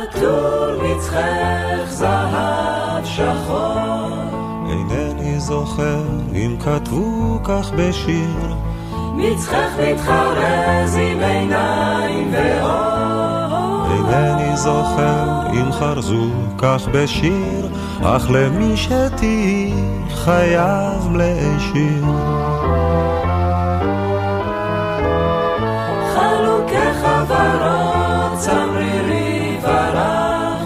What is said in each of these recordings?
עטור מצחך זהב שחור. אינני זוכר אם כתבו כך בשיר, מצחך מתחרז עם עיניים ואור. אינני זוכר אם חרזו כך בשיר, אך למי שתהי חייב להשאיר. חלוקי חברות צמרירי ורח,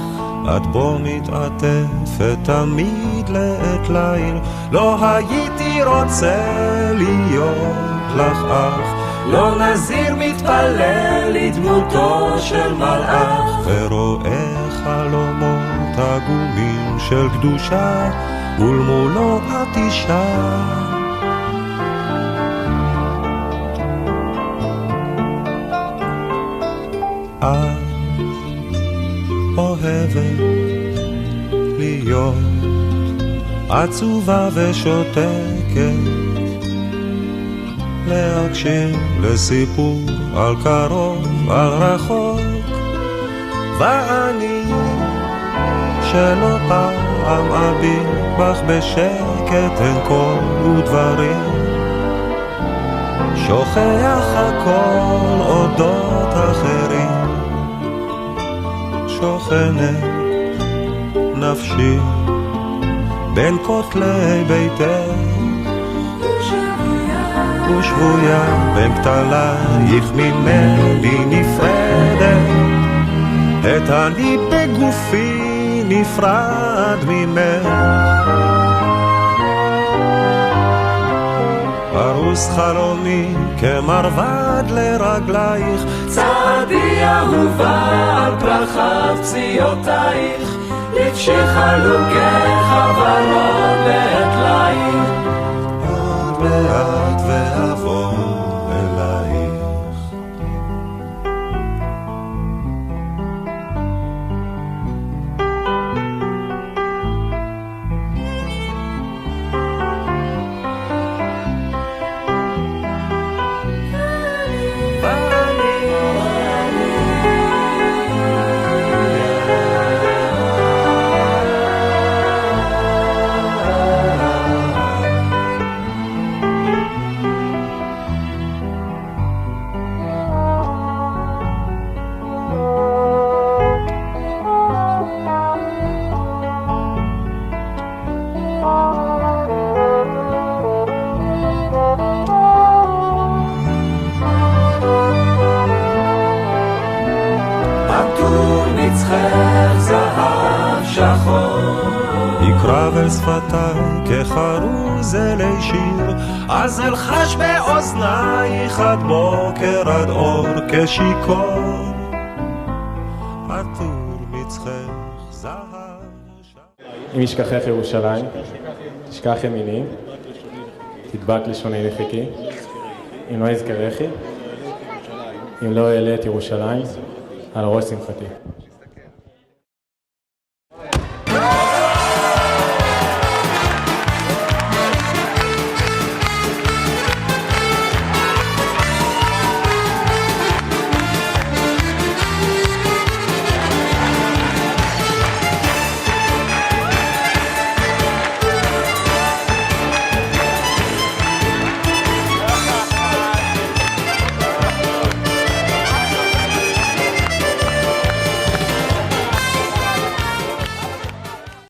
את בו מתעטפת תמיד לעת ליל. לא הייתי רוצה להיות לך אח, לא נזיר מתפלל לדמותו של מלאך, ורואה חלומות עגומים של קדושה, ולמולו את אישה. את אוהבת להיות עצובה ושותקת, להקשיב לסיפור על קרוב, על רחוק, ואני שלא פעם אביט בך בשקט אין קול ודברים, שוכח הכל אודות אחרים. שוכנת נפשי בין כותלי ביתך, ושבויה בין כתלייך ממני נפרדת, את אני בגופי נפרד ממך. פרוס חלומי כמרבד לרגלייך, צעדי אהובה על פרחת פציעותייך, לפשי חלוקי חברות בעת ליל. עוד מעט ואבוא אלייך. עטור מצחך זהב שחור, יקרב אל שפתיי כחרוז אלי שיר, אז אלחש באוזנייך עד בוקר עד אור כשיכור. עטור מצחך זהב שחור. אם ישכחך ירושלים, תשכח ימיני, תדבק לשוני לחיקי, אם לא יזכרכי, אם לא אעלה את ירושלים, על ראש שמחתי.